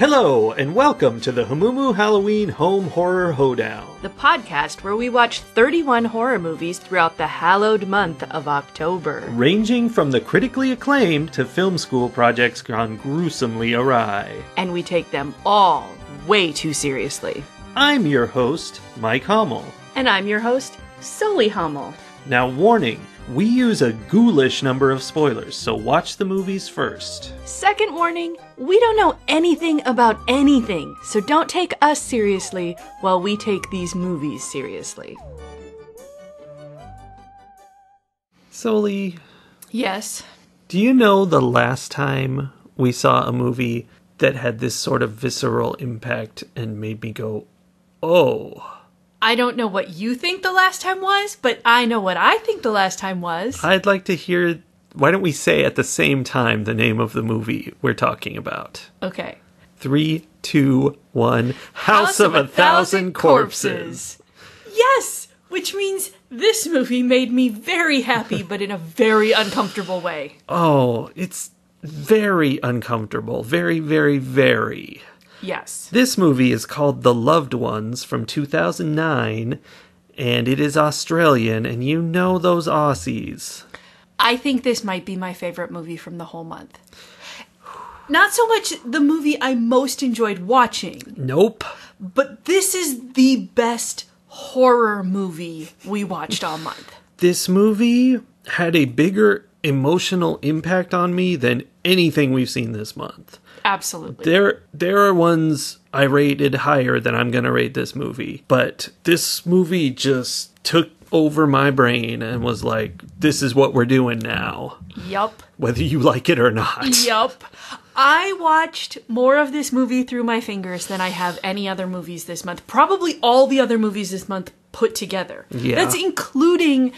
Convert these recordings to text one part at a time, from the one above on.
Hello, and welcome to the Hamumu Halloween Home Horror Hoedown, the podcast where we watch 31 horror movies throughout the hallowed month of October. Ranging from the critically acclaimed to film school projects gone gruesomely awry. And we take them all way too seriously. I'm your host, Mike Hummel. And I'm your host, Sully Hummel. Now warning, we use a ghoulish number of spoilers, so watch the movies first. Second warning, we don't know anything about anything, so don't take us seriously while we take these movies seriously. Sully. Yes? Do you know the last time we saw a movie that had this sort of visceral impact and made me go, oh? I don't know what you think the last time was, but I know what I think the last time was. I'd like to hear, why don't we say at the same time the name of the movie we're talking about? Okay. 3, 2, 1, House of a Thousand Corpses. Yes! Which means this movie made me very happy, but in a very uncomfortable way. Oh, it's very uncomfortable. Very, very, very. Yes. This movie is called The Loved Ones from 2009, and it is Australian, and you know those Aussies. I think this might be my favorite movie from the whole month. Not so much the movie I most enjoyed watching. Nope. But this is the best horror movie we watched all month. This movie had a bigger emotional impact on me than anything we've seen this month. Absolutely. There are ones I rated higher than I'm going to rate this movie. But this movie just took over my brain and was like, this is what we're doing now. Yup. Whether you like it or not. Yup. I watched more of this movie through my fingers than I have any other movies this month. Probably all the other movies this month put together. Yeah. That's including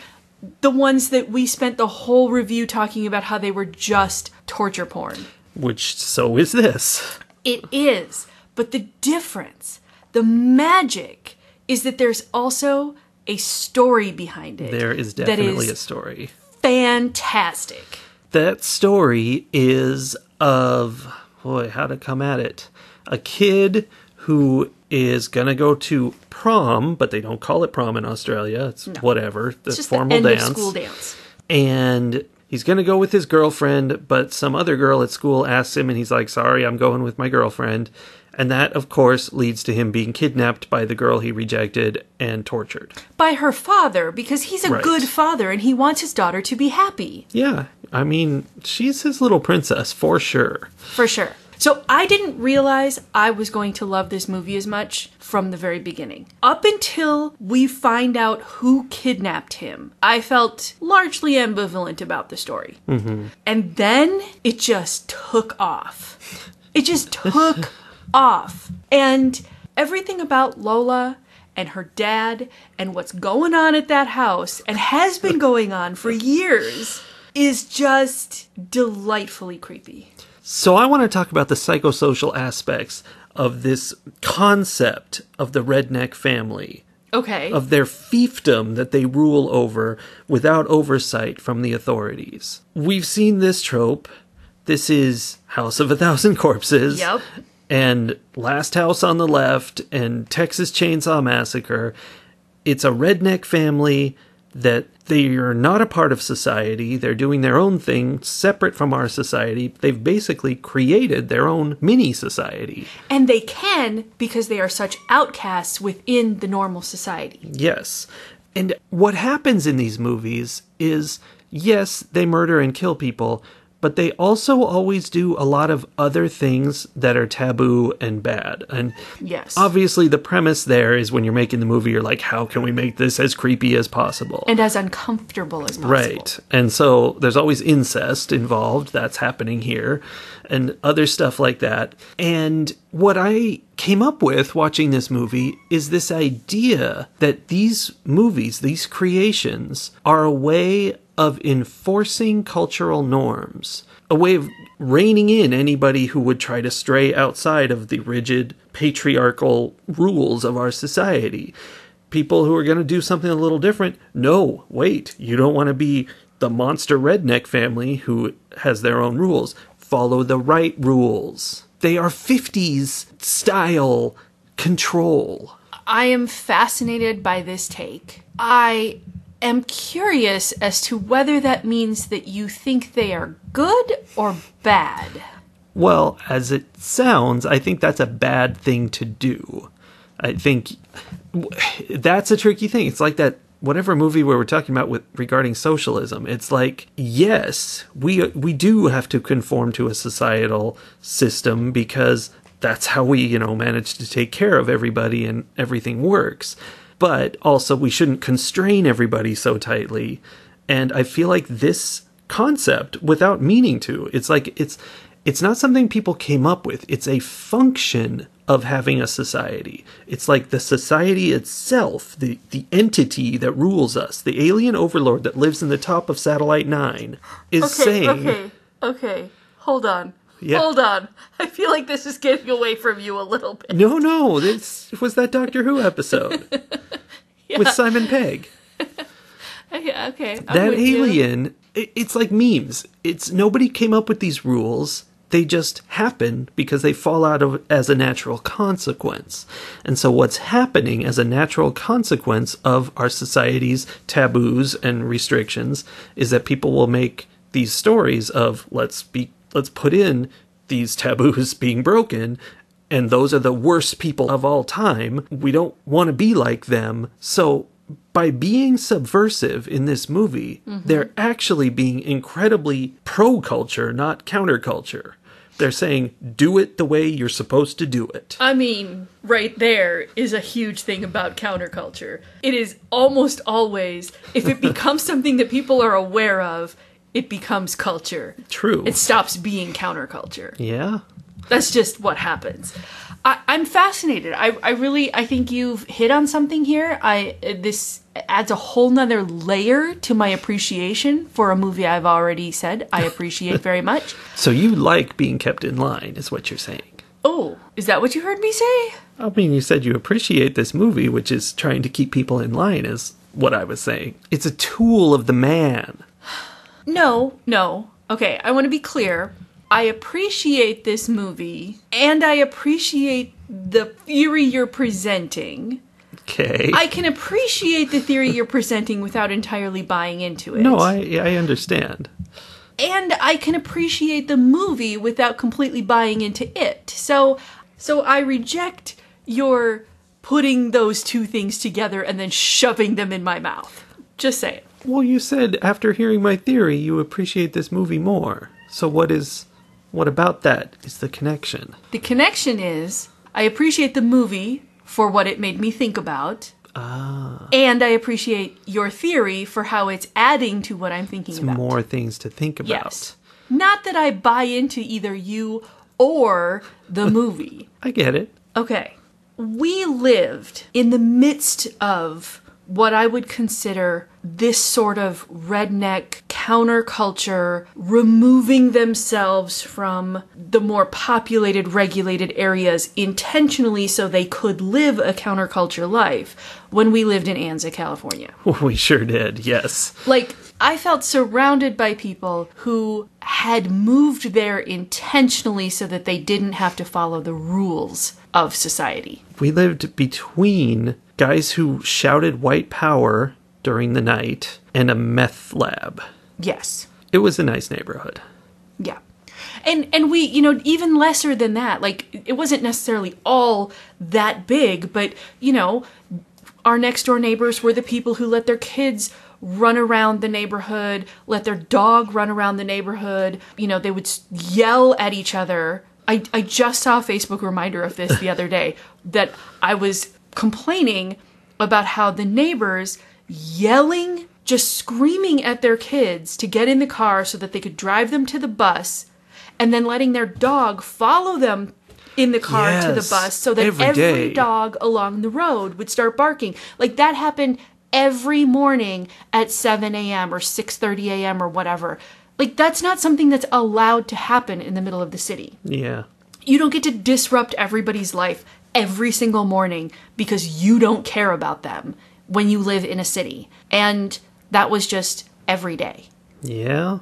the ones that we spent the whole review talking about how they were just torture porn. Which, so is this. It is. But the difference, the magic, is that there's also a story behind it. There is definitely a story. Fantastic. That story is of, boy, how to come at it. A kid who is going to go to prom, but they don't call it prom in Australia. It's whatever. The just formal the end dance. Of school dance. And he's going to go with his girlfriend, but some other girl at school asks him, and he's like, sorry, I'm going with my girlfriend. And that, of course, leads to him being kidnapped by the girl he rejected and tortured. By her father, because he's a good father, and he wants his daughter to be happy. Yeah, I mean, she's his little princess, for sure. For sure. So I didn't realize I was going to love this movie as much from the very beginning. Up until we find out who kidnapped him, I felt largely ambivalent about the story. Mm-hmm. And then it just took off. It just took off. And everything about Lola and her dad and what's going on at that house and has been going on for years is just delightfully creepy. So I want to talk about the psychosocial aspects of this concept of the redneck family. Okay. Of their fiefdom that they rule over without oversight from the authorities. We've seen this trope. This is House of a Thousand Corpses. Yep. And Last House on the Left and Texas Chainsaw Massacre. It's a redneck family that they are not a part of society. They're doing their own thing separate from our society. They've basically created their own mini society. And they can because they are such outcasts within the normal society. Yes. And what happens in these movies is, yes, they murder and kill people, but they also always do a lot of other things that are taboo and bad. And yes, obviously the premise there is when you're making the movie, you're like, how can we make this as creepy as possible? And as uncomfortable as possible. Right. And so there's always incest involved. That's happening here. And other stuff like that. And what I came up with watching this movie is this idea that these movies, these creations, are a way of enforcing cultural norms, a way of reining in anybody who would try to stray outside of the rigid patriarchal rules of our society. People who are going to do something a little different. No, wait, you don't want to be the monster redneck family who has their own rules. Follow the right rules. they are 50s style control. I am fascinated by this take. I am curious as to whether that means that you think they are good or bad. Well, as it sounds, I think that's a bad thing to do. I think that's a tricky thing. It's like that whatever movie we were talking about regarding socialism. It's like, yes, we do have to conform to a societal system because that's how we, manage to take care of everybody and everything works. But also we shouldn't constrain everybody so tightly. And I feel like this concept, without meaning to, it's like it's not something people came up with. It's a function of having a society. It's like the society itself, the entity that rules us, the alien overlord that lives in the top of Satellite 9 is saying... Okay. Hold on. Yeah. Hold on. I feel like this is getting away from you a little bit. No. This was that Doctor Who episode with Simon Pegg. Yeah, okay. That alien, it's like memes. Nobody came up with these rules. They just happen because they fall out of as a natural consequence. And so what's happening as a natural consequence of our society's taboos and restrictions is that people will make these stories of let's put in these taboos being broken, and those are the worst people of all time. We don't want to be like them. So by being subversive in this movie, they're actually being incredibly pro-culture, not counterculture. They're saying, do it the way you're supposed to do it. I mean, right there is a huge thing about counterculture. It is almost always, if it becomes something that people are aware of, it becomes culture. True. It stops being counterculture. Yeah. That's just what happens. I'm fascinated. I think you've hit on something here. This adds a whole nother layer to my appreciation for a movie I've already said I appreciate very much. So you like being kept in line, is what you're saying. Oh, is that what you heard me say? I mean, you said you appreciate this movie, which is trying to keep people in line, is what I was saying. It's a tool of the man. No. Okay, I want to be clear. I appreciate this movie, and I appreciate the theory you're presenting. Okay. I can appreciate the theory you're presenting without entirely buying into it. No, I understand. And I can appreciate the movie without completely buying into it. So I reject your putting those two things together and then shoving them in my mouth. Just say it. Well, you said after hearing my theory, you appreciate this movie more. So what about that is the connection? The connection is, I appreciate the movie for what it made me think about. And I appreciate your theory for how it's adding to what I'm thinking about. More things to think about. Yes. Not that I buy into either you or the movie. I get it. Okay. We lived in the midst of what I would consider this sort of redneck counterculture, removing themselves from the more populated, regulated areas intentionally so they could live a counterculture life when we lived in Anza, California. We sure did, yes. Like, I felt surrounded by people who had moved there intentionally so that they didn't have to follow the rules of society. We lived between guys who shouted white power during the night and a meth lab. Yes. It was a nice neighborhood. Yeah. And we, even lesser than that, like, it wasn't necessarily all that big, but, our next door neighbors were the people who let their kids run around the neighborhood, let their dog run around the neighborhood. They would yell at each other. I just saw a Facebook reminder of this the other day, that I was complaining about how the neighbors yelling, just screaming at their kids to get in the car so that they could drive them to the bus, and then letting their dog follow them in the car to the bus so that every dog along the road would start barking. Like, that happened every morning at 7 a.m. or 6:30 a.m. or whatever. Like, that's not something that's allowed to happen in the middle of the city. Yeah. You don't get to disrupt everybody's life every single morning because you don't care about them when you live in a city. And that was just every day. Yeah.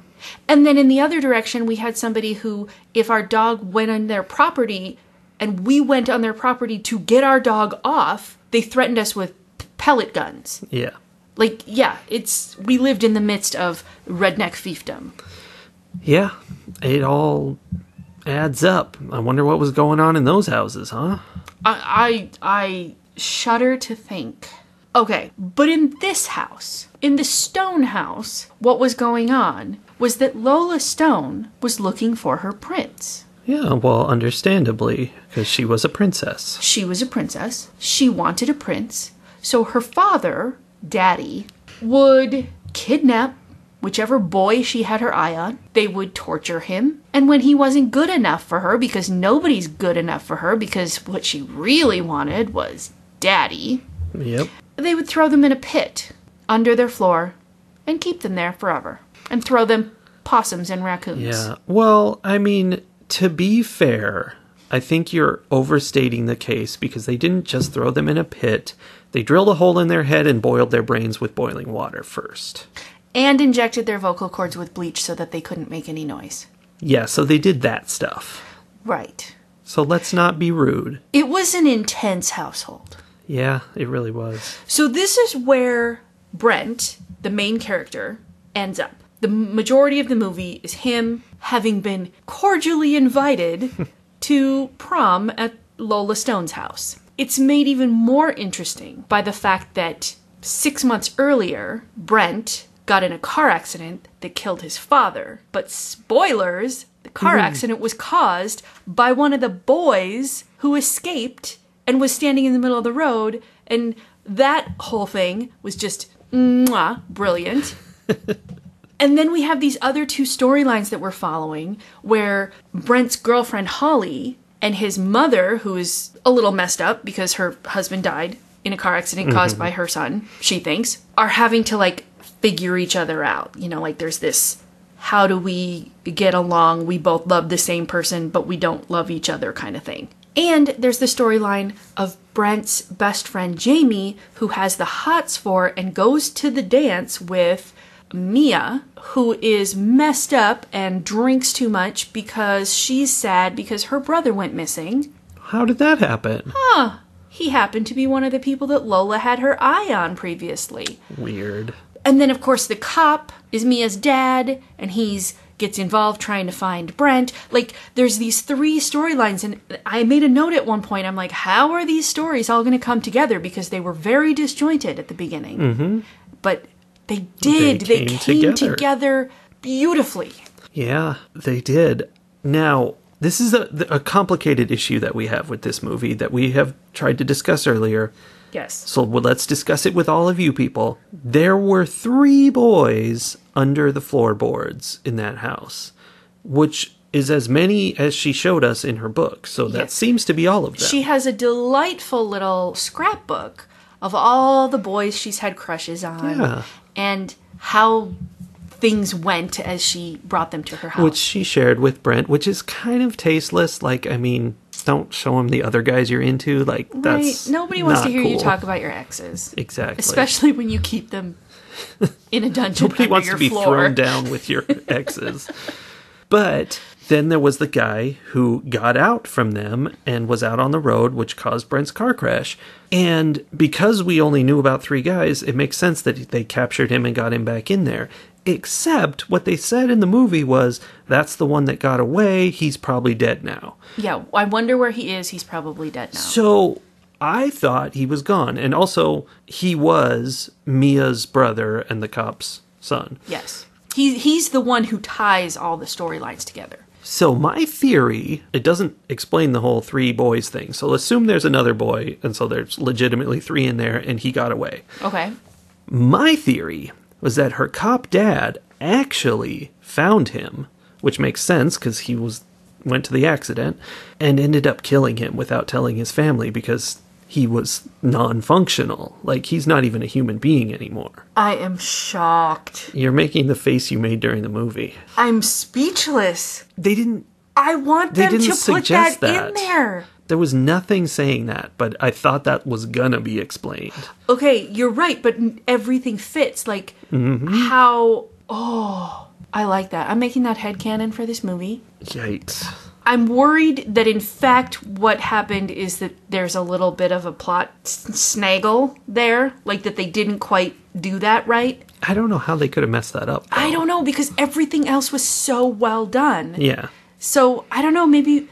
And then in the other direction, we had somebody who, if our dog went on their property and we went on their property to get our dog off, they threatened us with pellet guns. Yeah. Like, yeah, we lived in the midst of redneck fiefdom. Yeah. It all adds up. I wonder what was going on in those houses, huh? I shudder to think. Okay, but in this house, in the Stone house, what was going on was that Lola Stone was looking for her prince. Yeah, well, understandably, because she was a princess. She was a princess. She wanted a prince. So her father, Daddy, would kidnap whichever boy she had her eye on. They would torture him. And when he wasn't good enough for her, because nobody's good enough for her, because what she really wanted was Daddy, Yep. they would throw them in a pit under their floor and keep them there forever. And throw them possums and raccoons. Yeah. Well, I mean, to be fair, I think you're overstating the case because they didn't just throw them in a pit. They drilled a hole in their head and boiled their brains with boiling water first. And injected their vocal cords with bleach so that they couldn't make any noise. Yeah, so they did that stuff. Right. So let's not be rude. It was an intense household. Yeah, it really was. So this is where Brent, the main character, ends up. The majority of the movie is him having been cordially invited to prom at Lola Stone's house. It's made even more interesting by the fact that 6 months earlier, Brent got in a car accident that killed his father. But spoilers, the car accident was caused by one of the boys who escaped and was standing in the middle of the road. And that whole thing was just brilliant. And then we have these other two storylines that we're following where Brent's girlfriend Holly and his mother, who is a little messed up because her husband died in a car accident caused by her son, she thinks, are having to like figure each other out. You know, like there's this, how do we get along? We both love the same person, but we don't love each other kind of thing. And there's the storyline of Brent's best friend Jamie, who has the hots for and goes to the dance with Mia, who is messed up and drinks too much because she's sad because her brother went missing. How did that happen? He happened to be one of the people that Lola had her eye on previously. Weird. And then, of course, the cop is Mia's dad, and gets involved trying to find Brent. Like, there's these three storylines, and I made a note at one point. I'm like, how are these stories all going to come together? Because they were very disjointed at the beginning. Mm-hmm. But they did. They came together beautifully. Yeah, they did. Now, this is a complicated issue that we have with this movie that we have tried to discuss earlier. Yes. So let's discuss it with all of you people. There were 3 boys under the floorboards in that house, which is as many as she showed us in her book. So that seems to be all of them. She has a delightful little scrapbook of all the boys she's had crushes on and how things went as she brought them to her house. Which she shared with Brent, which is kind of tasteless. Like, I mean, don't show him the other guys you're into. Like, that's nobody wants to hear cool. you talk about your exes. Exactly. Especially when you keep them in a dungeon. Nobody wants to be thrown down with your exes. But then there was the guy who got out from them and was out on the road, which caused Brent's car crash. And because we only knew about 3 guys, it makes sense that they captured him and got him back in there. Except what they said in the movie was, that's the one that got away. He's probably dead now. Yeah, I wonder where he is. He's probably dead now. So I thought he was gone. And also, he was Mia's brother and the cop's son. Yes. He's the one who ties all the storylines together. So my theory, it doesn't explain the whole 3 boys thing. So assume there's another boy, and so there's legitimately 3 in there, and he got away. Okay. My theory was that her cop dad actually found him, which makes sense because he went to the accident, and ended up killing him without telling his family because he was non-functional. Like, he's not even a human being anymore. I am shocked. You're making the face you made during the movie. I'm speechless. I want them to put that in there. There was nothing saying that, but I thought that was gonna be explained. Okay, you're right, but everything fits. Like, how... Oh, I like that. I'm making that headcanon for this movie. Yikes. I'm worried that in fact what happened is that there's a little bit of a plot snaggle there, like that they didn't quite do that right. I don't know how they could have messed that up, though. I don't know, because everything else was so well done. Yeah. So, I don't know, maybe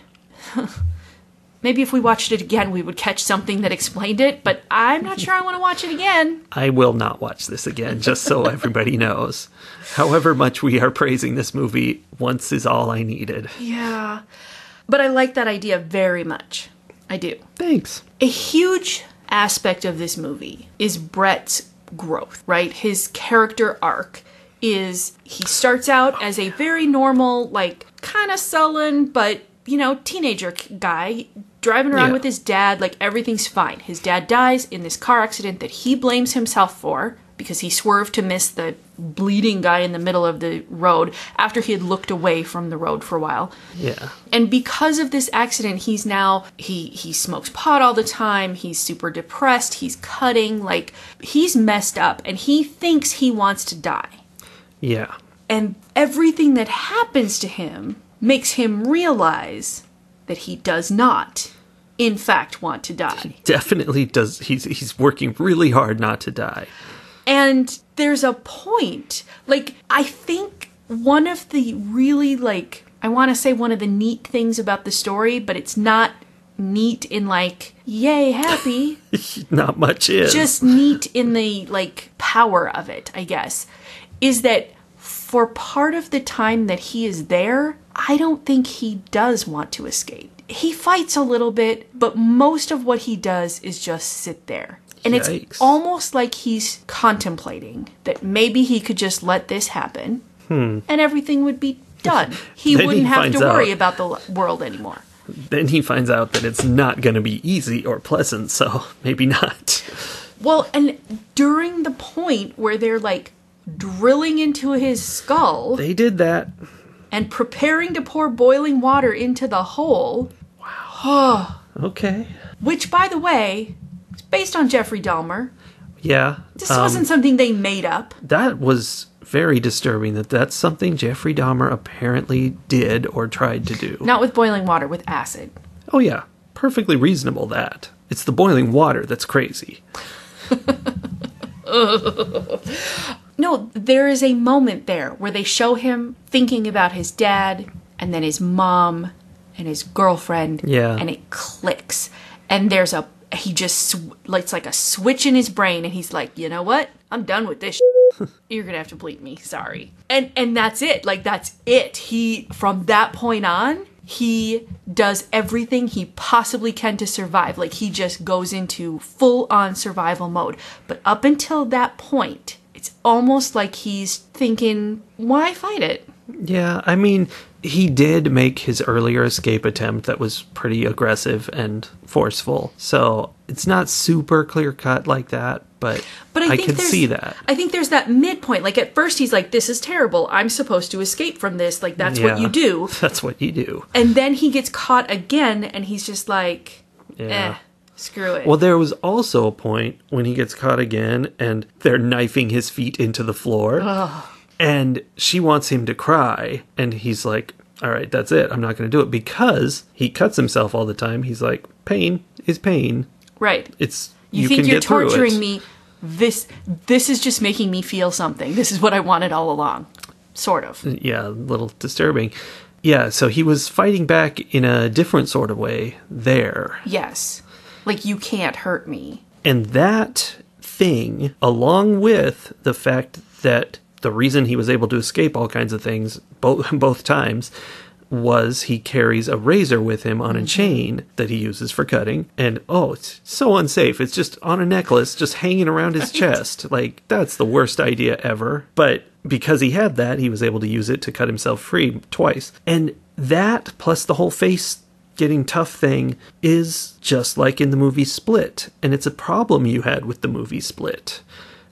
if we watched it again, we would catch something that explained it, but I'm not sure I want to watch it again. I will not watch this again, just so everybody knows. However much we are praising this movie, once is all I needed. Yeah. But I like that idea very much. I do. Thanks. A huge aspect of this movie is Brett's growth, right? His character arc is he starts out as a very normal, like, kind of sullen, but, you know, teenager guy driving around with his dad, like everything's fine. His dad dies in this car accident that he blames himself for because he swerved to miss the bleeding guy in the middle of the road after he had looked away from the road for a while. Yeah. And because of this accident, he's now, he smokes pot all the time, he's super depressed, he's cutting, like, he's messed up, and he thinks he wants to die. Yeah. And everything that happens to him makes him realize that he does not, in fact, want to die. Definitely does. He's working really hard not to die. And there's a point, like, I think one of the really, like, I want to say one of the neat things about the story, but it's not neat in, like, yay, happy. Not much is. Just neat in the, like, power of it, I guess, is that for part of the time that he is there, I don't think he does want to escape. He fights a little bit, but most of what he does is just sit there. And Yikes. It's almost like he's contemplating that maybe he could just let this happen and everything would be done. He wouldn't have to worry about the world anymore. Then he finds out that it's not going to be easy or pleasant, so maybe not. Well, and during the point where they're, like, drilling into his skull... They did that. And preparing to pour boiling water into the hole... Wow. Okay. Which, by the way... based on Jeffrey Dahmer. Yeah. This wasn't something they made up. That was very disturbing that that's something Jeffrey Dahmer apparently did or tried to do. Not with boiling water, with acid. Oh, yeah. Perfectly reasonable, that. It's the boiling water that's crazy. No, there is a moment there where they show him thinking about his dad and then his mom and his girlfriend. Yeah. And it clicks. And there's a... he just, it's like a switch in his brain, and he's like, you know what? I'm done with this shit. You're gonna have to bleep me, sorry. And that's it. Like, that's it. He, from that point on, he does everything he possibly can to survive. Like, he just goes into full-on survival mode. But up until that point, it's almost like he's thinking, why fight it? Yeah, I mean... he did make his earlier escape attempt that was pretty aggressive and forceful. So it's not super clear-cut like that, but I can see that. I think there's that midpoint. Like, at first he's like, this is terrible. I'm supposed to escape from this. Like, that's what you do. That's what you do. And then he gets caught again, and he's just like, screw it. Well, there was also a point when he gets caught again, and they're knifing his feet into the floor. Ugh. And she wants him to cry, and he's like, all right, that's it. I'm not going to do it, because he cuts himself all the time. He's like, pain is pain. Right. You think can you're get through torturing it. me. This is just making me feel something. This is what I wanted all along. Sort of. Yeah, a little disturbing. Yeah, so he was fighting back in a different sort of way there. Yes. Like, you can't hurt me. And that thing, along with the fact that the reason he was able to escape all kinds of things both times was he carries a razor with him on a chain that he uses for cutting. And, it's so unsafe. It's just on a necklace, just hanging around his chest. Like, that's the worst idea ever. But because he had that, he was able to use it to cut himself free twice. And that, plus the whole face getting tough thing, is just like in the movie Split. And it's a problem you had with the movie Split.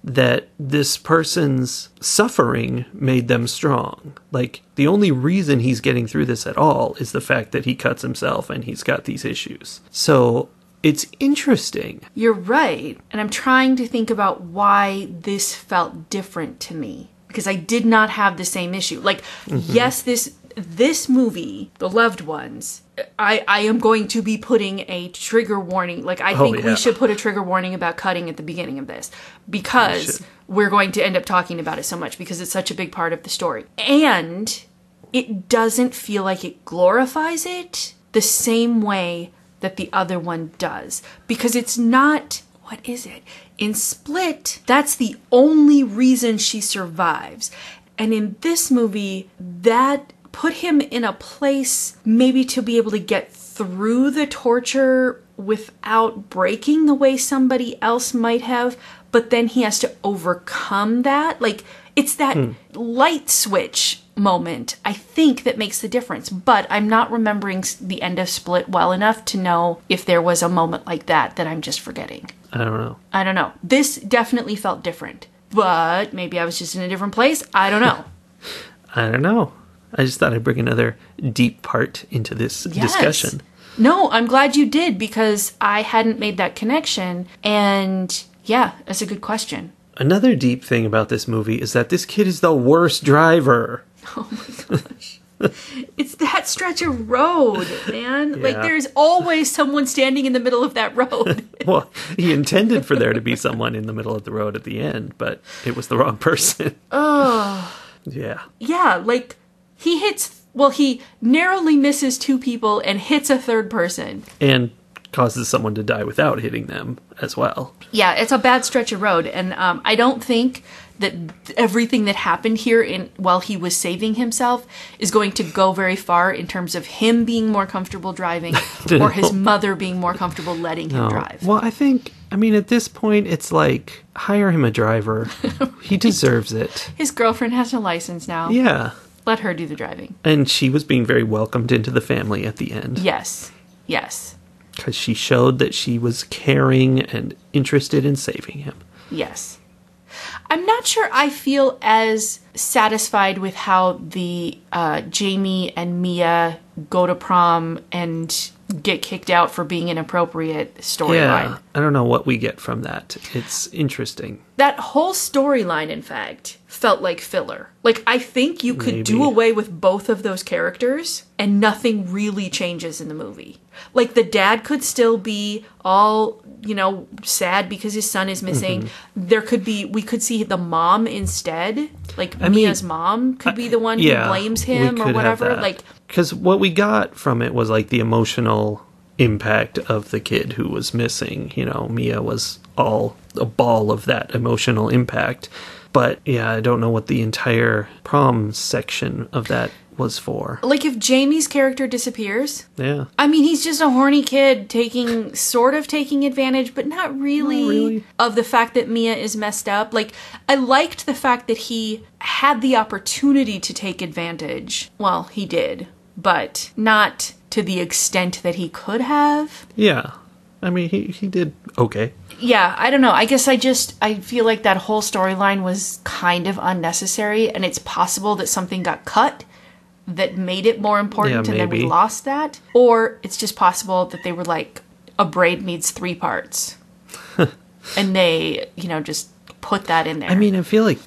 That this person's suffering made them strong. Like, the only reason he's getting through this at all is the fact that he cuts himself and he's got these issues. So, it's interesting. You're right. And I'm trying to think about why this felt different to me because I did not have the same issue. Like, yes, this movie, The Loved Ones, I am going to be putting a trigger warning. Like, I think we should put a trigger warning about cutting at the beginning of this, because we're going to end up talking about it so much, because it's such a big part of the story. And it doesn't feel like it glorifies it the same way that the other one does. Because it's not, what is it? In Split, that's the only reason she survives. And in this movie, that put him in a place maybe to be able to get through the torture without breaking the way somebody else might have, but then he has to overcome that. Like, it's that light switch moment, I think, that makes the difference. But I'm not remembering the end of Split well enough to know if there was a moment like that I'm just forgetting. I don't know. This definitely felt different, but maybe I was just in a different place. I don't know. I don't know. I just thought I'd bring another deep part into this discussion. No, I'm glad you did, because I hadn't made that connection. And yeah, that's a good question. Another deep thing about this movie is that this kid is the worst driver. Oh my gosh. It's that stretch of road, man. Like, there's always someone standing in the middle of that road. Well, he intended for there to be someone in the middle of the road at the end, but it was the wrong person. Oh. Yeah. Yeah, like, he narrowly misses 2 people and hits a third person. And causes someone to die without hitting them as well. Yeah, it's a bad stretch of road. And I don't think that everything that happened here while he was saving himself is going to go very far in terms of him being more comfortable driving or his mother being more comfortable letting him drive. Well, I mean, at this point, it's like, hire him a driver. He deserves it. His girlfriend has a license now. Yeah. Let her do the driving. And she was being very welcomed into the family at the end. Yes. Because she showed that she was caring and interested in saving him. Yes. I'm not sure I feel as satisfied with how the Jamie and Mia go to prom and get kicked out for being inappropriate storyline. Yeah, I don't know what we get from that. It's interesting. That whole storyline, in fact, felt like filler. Like, I think you could do away with both of those characters and nothing really changes in the movie. Like, the dad could still be all, sad because his son is missing. We could see the mom instead. Like, Mia's mom could be the one who blames him or whatever. Like, because what we got from it was like the emotional impact of the kid who was missing. Mia was all a ball of that emotional impact. But yeah, I don't know what the entire prom section of that was for. Like, if Jamie's character disappears, yeah, I mean, he's just a horny kid taking advantage, but not really of the fact that Mia is messed up. Like, I liked the fact that he had the opportunity to take advantage. Well, he did, but not to the extent that he could have. Yeah. I mean, he did okay. Yeah, I don't know. I guess I feel like that whole storyline was kind of unnecessary, and it's possible that something got cut that made it more important, and then we lost that. Or it's just possible that they were like, a braid needs 3 parts. And they, just put that in there. I mean, I feel like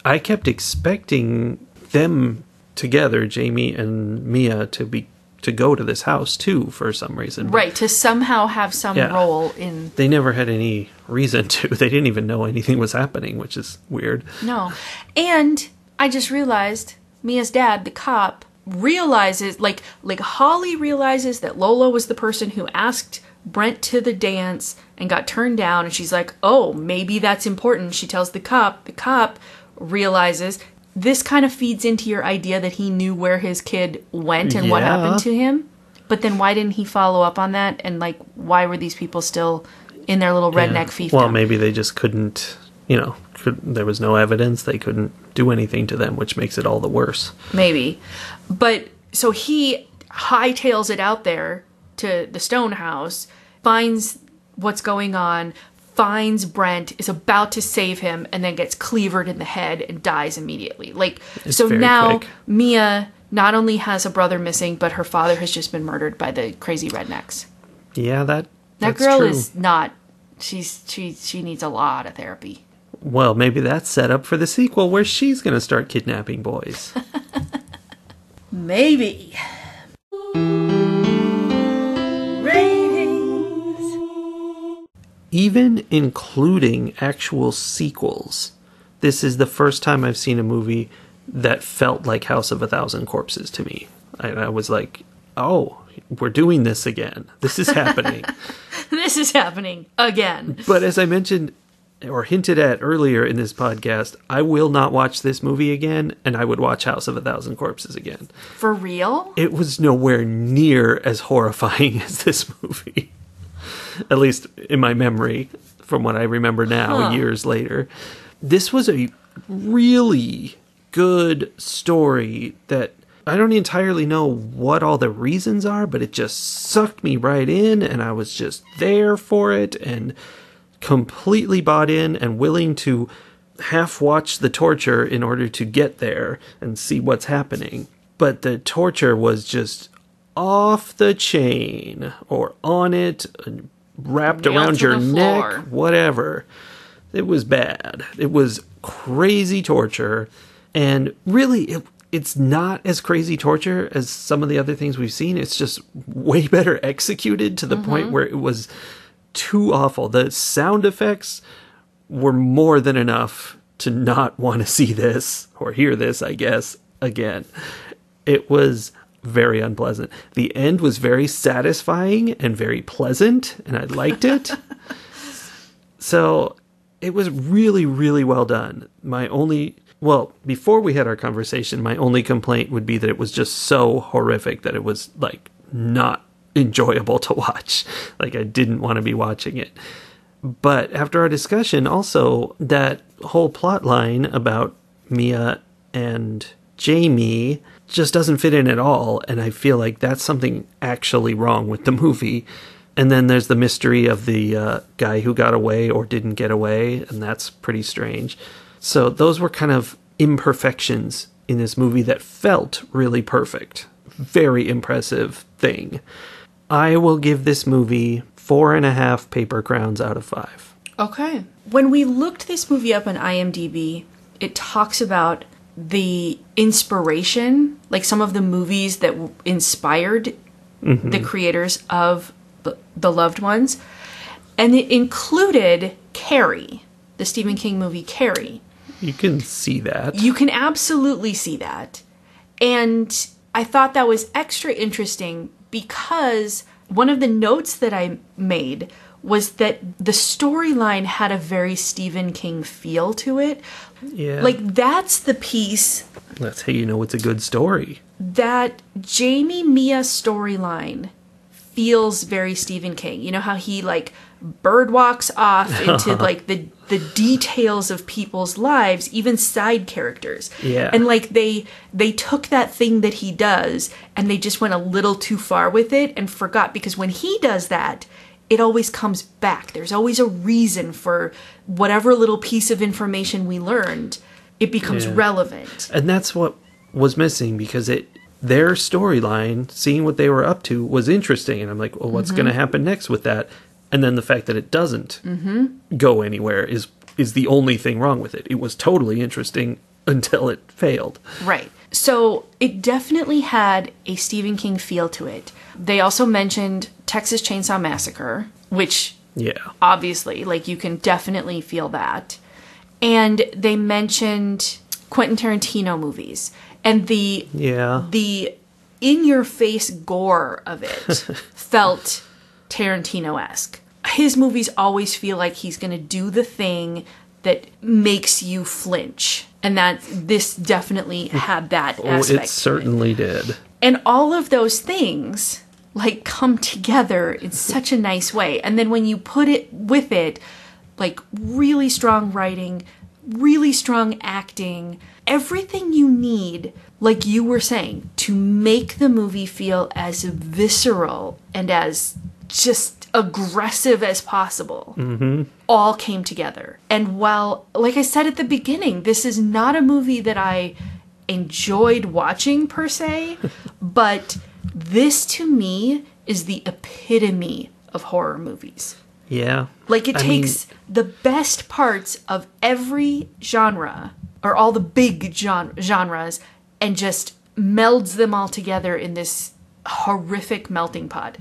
I kept expecting them together, Jamie and Mia, to go to this house too for some reason. Right, to somehow have some role in... They never had any reason to. They didn't even know anything was happening, which is weird. No. And I just realized Mia's dad, the cop, realizes, like Holly realizes that Lola was the person who asked Brent to the dance and got turned down, and she's like, oh, maybe that's important. She tells the cop realizes... This kind of feeds into your idea that he knew where his kid went and what happened to him. But then why didn't he follow up on that? And, like, why were these people still in their little redneck fiefdom? Well, maybe they just couldn't, there was no evidence. They couldn't do anything to them, which makes it all the worse. Maybe. But, so he hightails it out there to the Stone House, finds what's going on, finds Brent, is about to save him, and then gets cleavered in the head and dies immediately. Like, it's so now quick. Mia not only has a brother missing, but her father has just been murdered by the crazy rednecks. Yeah, that girl true. Is not. She needs a lot of therapy. Well, maybe that's set up for the sequel where she's going to start kidnapping boys. Maybe. Even including actual sequels, this is the first time I've seen a movie that felt like House of a Thousand Corpses to me. I was like, oh, we're doing this again. This is happening. This is happening again. But as I mentioned or hinted at earlier in this podcast, I will not watch this movie again, and I would watch House of a Thousand Corpses again. For real? It was nowhere near as horrifying as this movie. At least in my memory, from what I remember now, years later. This was a really good story that I don't entirely know what all the reasons are, but it just sucked me right in, and I was just there for it, and completely bought in and willing to half watch the torture in order to get there and see what's happening. But the torture was just off the chain, or on it, and wrapped around your neck, whatever. It was bad. It was crazy torture. And really, it's not as crazy torture as some of the other things we've seen. It's just way better executed to the point where it was too awful. The sound effects were more than enough to not want to see this, or hear this, I guess, again. It was very unpleasant. The end was very satisfying and very pleasant, and I liked it. So it was really, really well done. Before we had our conversation, my only complaint would be that it was just so horrific that it was, like, not enjoyable to watch. Like, I didn't want to be watching it. But after our discussion, also, that whole plot line about Mia and Jamie just doesn't fit in at all, and I feel like that's something actually wrong with the movie. And then there's the mystery of the guy who got away or didn't get away, and that's pretty strange. So those were kind of imperfections in this movie that felt really perfect. Very impressive thing. I will give this movie 4.5 paper crowns out of 5. Okay. When we looked this movie up on IMDb, it talks about the inspiration, like some of the movies that inspired the creators of The Loved Ones. And it included Carrie, the Stephen King movie Carrie. You can see that. You can absolutely see that. And I thought that was extra interesting because one of the notes that I made was that the storyline had a very Stephen King feel to it. Yeah. Like, that's the piece. That's how you know it's a good story. That Jamie Mia storyline feels very Stephen King. You know how he, like, birdwalks off into, like, the details of people's lives, even side characters. Yeah. And, like, they took that thing that he does and they just went a little too far with it and forgot, because when he does that, it always comes back. There's always a reason for whatever little piece of information we learned. It becomes relevant. And that's what was missing, because their storyline, seeing what they were up to, was interesting. And I'm like, well, what's going to happen next with that? And then the fact that it doesn't go anywhere is the only thing wrong with it. It was totally interesting until it failed. Right. So it definitely had a Stephen King feel to it. They also mentioned Texas Chainsaw Massacre, which obviously, like, you can definitely feel that. And they mentioned Quentin Tarantino movies and the in-your-face gore of it felt Tarantino-esque. His movies always feel like he's going to do the thing that makes you flinch. And that this definitely had that aspect. It certainly did. And all of those things, like, come together in such a nice way. And then when you put it with it, like, really strong writing, really strong acting, everything you need, like you were saying, to make the movie feel as visceral and as just aggressive as possible, all came together. And while, like I said at the beginning, this is not a movie that I enjoyed watching per se, but this to me is the epitome of horror movies. Yeah. Like, it takes the best parts of every genre, or all the big genres, and just melds them all together in this horrific melting pot.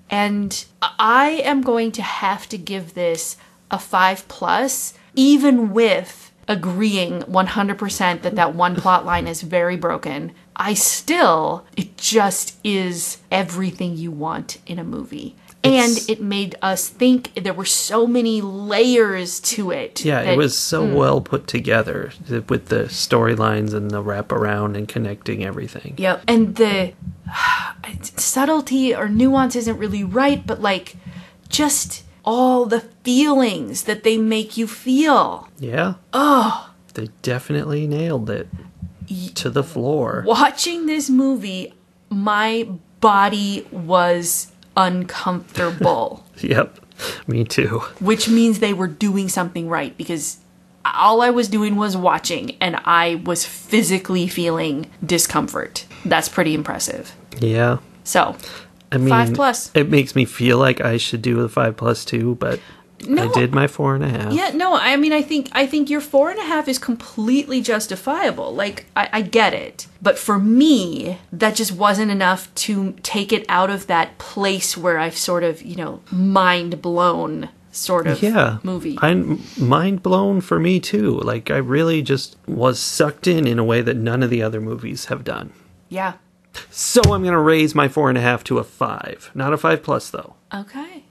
And I am going to have to give this a 5+, even with agreeing 100% that one plot line is very broken. It just is everything you want in a movie. And it made us think there were so many layers to it. Yeah, it was so well put together with the storylines and the wraparound and connecting everything. Yep. And the subtlety or nuance isn't really right, but like just all the feelings that they make you feel. Yeah. Oh. They definitely nailed it to the floor. Watching this movie, my body was uncomfortable. Yep, me too. Which means they were doing something right, because all I was doing was watching and I was physically feeling discomfort. That's pretty impressive. Yeah. So, I mean, 5+. It makes me feel like I should do a 5+ too, but I did my 4.5. Yeah, no, I mean, I think your 4.5 is completely justifiable. Like, I get it. But for me, that just wasn't enough to take it out of that place where I've sort of, mind blown sort of movie. I'm mind blown for me too. Like, I really just was sucked in a way that none of the other movies have done. Yeah. So I'm going to raise my 4.5 to a 5. Not a 5+, though. Okay.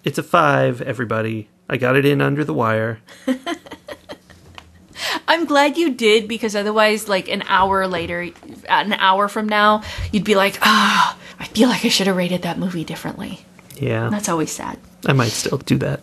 It's a 5, everybody. I got it in under the wire. I'm glad you did, because otherwise, like, an hour from now, you'd be like, I feel like I should have rated that movie differently. Yeah. And that's always sad. I might still do that.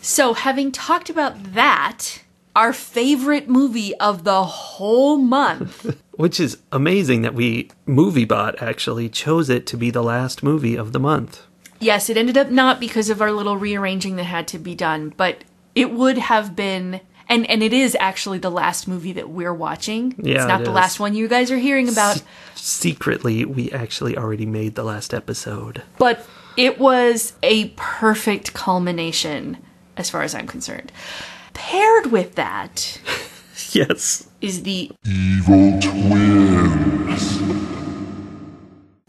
So, having talked about that, our favorite movie of the whole month. Which is amazing that MovieBot actually chose it to be the last movie of the month. Yes, it ended up not because of our little rearranging that had to be done, but it would have been, and it is actually the last movie that we're watching. Yeah, it's not the last one you guys are hearing about. Secretly, we actually already made the last episode. But it was a perfect culmination, as far as I'm concerned. Paired with that... Yes. Is the Evil Twins.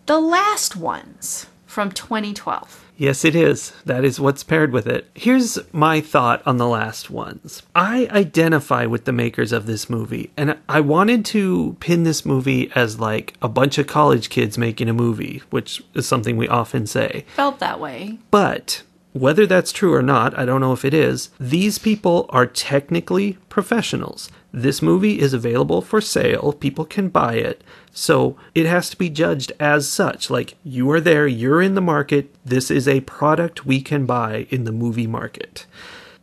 The Last Ones from 2012. Yes, it is. That is what's paired with it. Here's my thought on The Last Ones. I identify with the makers of this movie, and I wanted to pin this movie as like a bunch of college kids making a movie, which is something we often say. Felt that way. But whether that's true or not, I don't know if it is, these people are technically professionals. This movie is available for sale. People can buy it. So it has to be judged as such. Like, you are there, you're in the market. This is a product we can buy in the movie market.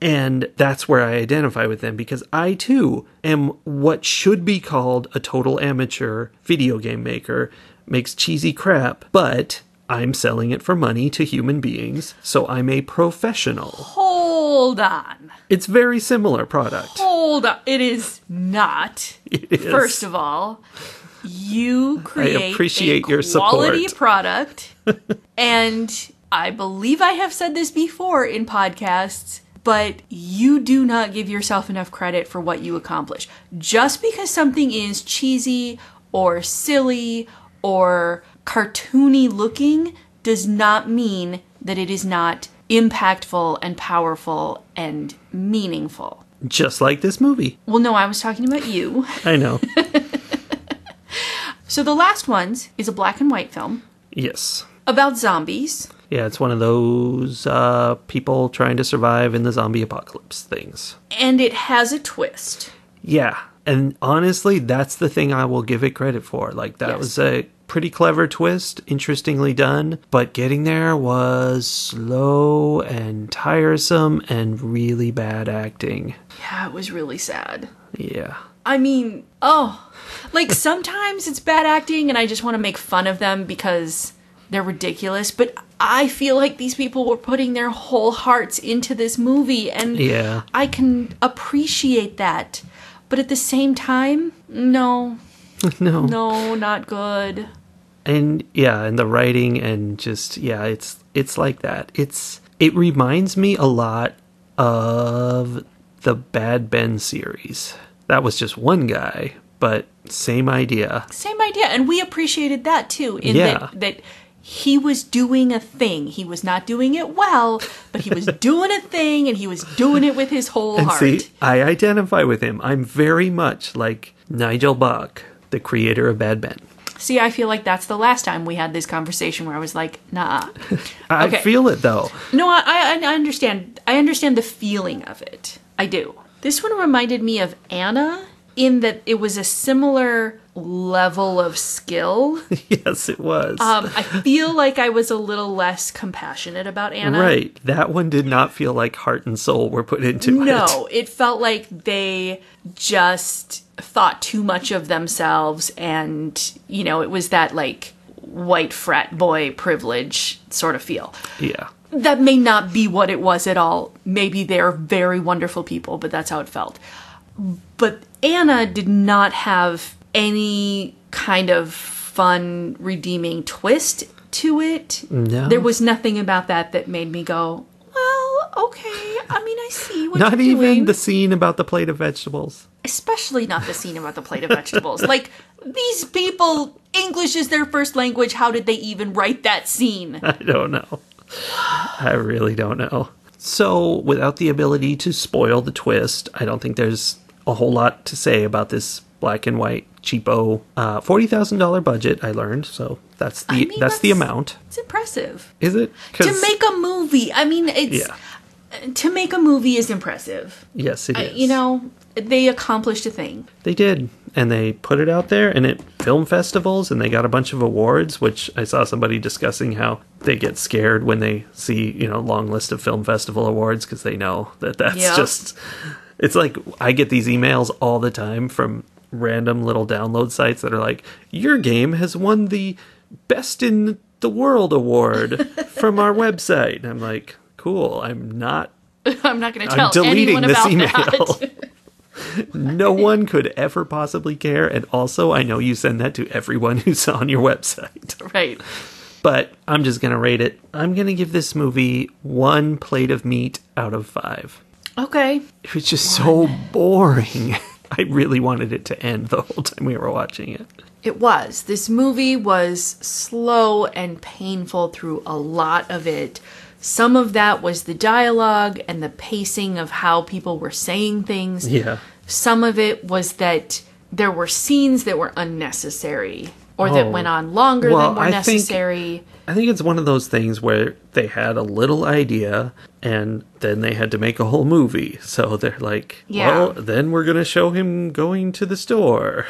And that's where I identify with them, because I too am what should be called a total amateur video game maker, makes cheesy crap, but I'm selling it for money to human beings, so I'm a professional. Hold on. It's very similar product. Hold on. It is not. It is. First of all, you create I appreciate your quality support. product, and I believe I have said this before in podcasts, but you do not give yourself enough credit for what you accomplish. Just because something is cheesy or silly or cartoony looking does not mean that it is not impactful and powerful and meaningful. Just like this movie. Well, no, I was talking about you. I know. So The Last Ones is a black and white film. Yes. About zombies. Yeah, it's one of those people trying to survive in the zombie apocalypse things. And it has a twist. Yeah. And honestly, that's the thing I will give it credit for. Like, that was a pretty clever twist, interestingly done, but getting there was slow and tiresome and really bad acting. Yeah, it was really sad. Yeah. I mean, like, sometimes it's bad acting and I just want to make fun of them because they're ridiculous, but I feel like these people were putting their whole hearts into this movie, and I can appreciate that. But at the same time, no, not good. And yeah, and the writing and just, it's like that. It's It reminds me a lot of the Bad Ben series. That was just one guy, but same idea. Same idea. And we appreciated that too. Yeah. That he was doing a thing. He was not doing it well, but he was doing a thing, and he was doing it with his whole And heart. see, I identify with him. I'm very much like Nigel Bach, the creator of Bad Ben. See, I feel like that's the last time we had this conversation where I was like, nah. I Okay. feel it, though. No, I understand. I understand the feeling of it. I do. This one reminded me of Anna in that it was a similar level of skill. Yes, it was. I feel like I was a little less compassionate about Anna. Right. That one did not feel like heart and soul were put into it. No, it felt like they just thought too much of themselves, and, you know, it was that, like, white frat boy privilege sort of feel. Yeah. That may not be what it was at all. Maybe they're very wonderful people, but that's how it felt. But Anna did not have any kind of fun, redeeming twist to it. No. There was nothing about that made me go, well, okay. I mean, I see what Not you're even doing. the scene about the plate of vegetables. Especially not the scene about the plate of vegetables. Like, these people, English is their first language. How did they even write that scene? I don't know. I really don't know. So, without the ability to spoil the twist, I don't think there's a whole lot to say about this black and white cheapo $40,000 budget. I learned, so that's the amount. It's impressive. Is it? To make a movie, I mean, it's to make a movie is impressive. Yes, it is. You know, they accomplished a thing. They did, and they put it out there, and at film festivals, and they got a bunch of awards. Which I saw somebody discussing how they get scared when they see long list of film festival awards because they know that's just. It's like I get these emails all the time from random little download sites that are like, your game has won the Best in the World award from our website. And I'm like, cool, I'm not I'm not going to tell deleting anyone this about email. that. No one could ever possibly care. And also, I know you send that to everyone who's on your website. Right. But I'm just going to rate it. I'm going to give this movie 1 plate of meat out of 5. Okay. It was just so boring. I really wanted it to end the whole time we were watching it. It was. This movie was slow and painful through a lot of it. Some of that was the dialogue and the pacing of how people were saying things. Yeah. Some of it was that there were scenes that were unnecessary or that went on longer than were necessary. I think it's one of those things where they had a little idea and then they had to make a whole movie. So they're like, well, then we're going to show him going to the store.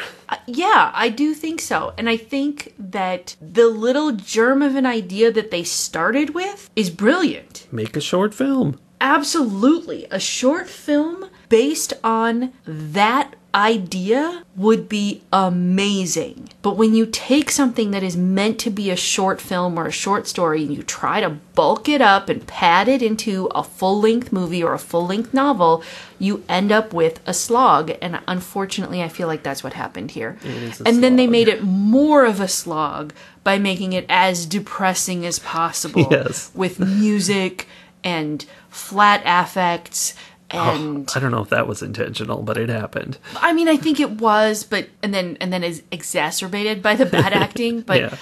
Yeah, I do think so. And I think that the little germ of an idea that they started with is brilliant. Make a short film. Absolutely. A short film based on that idea would be amazing. But when you take something that is meant to be a short film or a short story and you try to bulk it up and pad it into a full-length movie or a full-length novel, you end up with a slog. And unfortunately, I feel like that's what happened here. And then they made it more of a slog by making it as depressing as possible. Yes. With music and flat affects. And I don't know if that was intentional, but it happened. I mean, I think it was, but and then is exacerbated by the bad acting. But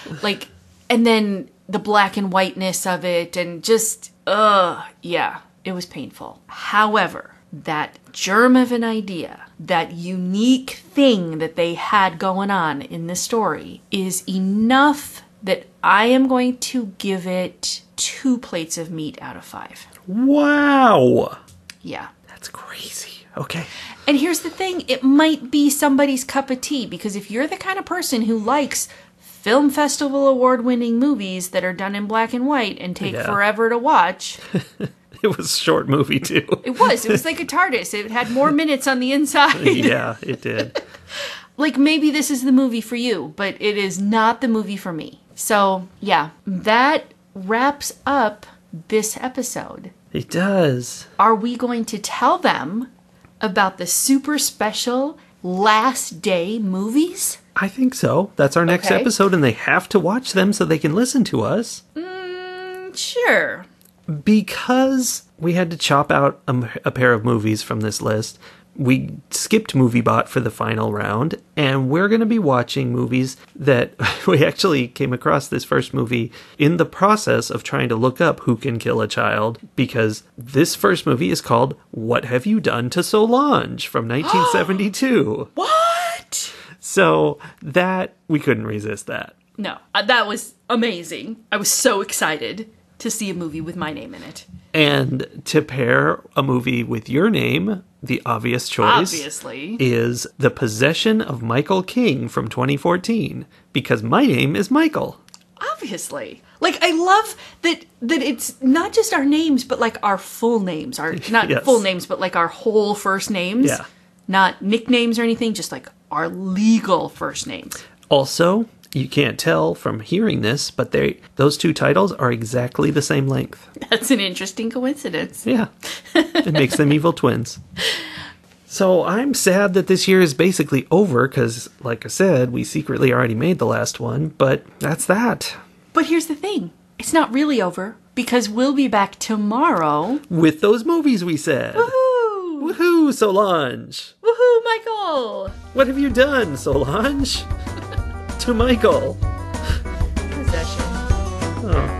and then the black and whiteness of it, and just it was painful. However, that germ of an idea, that unique thing that they had going on in the story, is enough that I am going to give it 2 plates of meat out of 5. Wow. Yeah. That's crazy. Okay. And here's the thing, it might be somebody's cup of tea, because if you're the kind of person who likes film festival award-winning movies that are done in black and white and take forever to watch... It was a short movie, too. It was like a TARDIS. It had more minutes on the inside. Yeah, it did. Like, maybe this is the movie for you, but it is not the movie for me. So, yeah, that wraps up this episode. It does. Are we going to tell them about the super special last day movies? I think so. That's our next episode, and they have to watch them so they can listen to us. Sure. Because we had to chop out a pair of movies from this list, we skipped MovieBot for the final round, and we're going to be watching movies that we actually came across this first movie in the process of trying to look up Who Can Kill a Child, because this first movie is called What Have You Done to Solange from 1972. What? So that, we couldn't resist that. No, that was amazing. I was so excited to see a movie with my name in it. And to pair a movie with your name, the obvious choice Obviously. is The Possession of Michael King from 2014, because my name is Michael. Obviously. Like, I love that it's not just our names, but like our full names. Our not Yes. full names, but like our whole first names. Yeah. Not nicknames or anything, just like our legal first names. Also, you can't tell from hearing this, but those two titles are exactly the same length. That's an interesting coincidence. Yeah. It makes them evil twins. So I'm sad that this year is basically over because, like I said, we secretly already made the last one, but that's that. But here's the thing. It's not really over because we'll be back tomorrow. With those movies we said. Woohoo! Woohoo, Solange! Woohoo, Michael! What have you done, Solange? To Michael. Possession. Oh.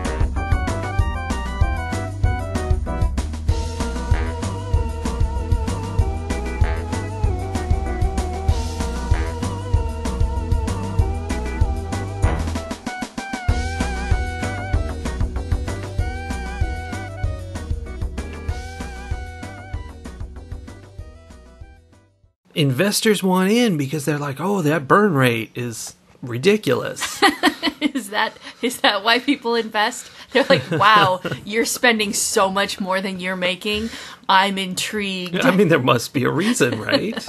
Investors want in because they're like, oh, that burn rate is ridiculous. Is that why people invest? They're like, wow, you're spending so much more than you're making. I'm intrigued. I mean, there must be a reason, right?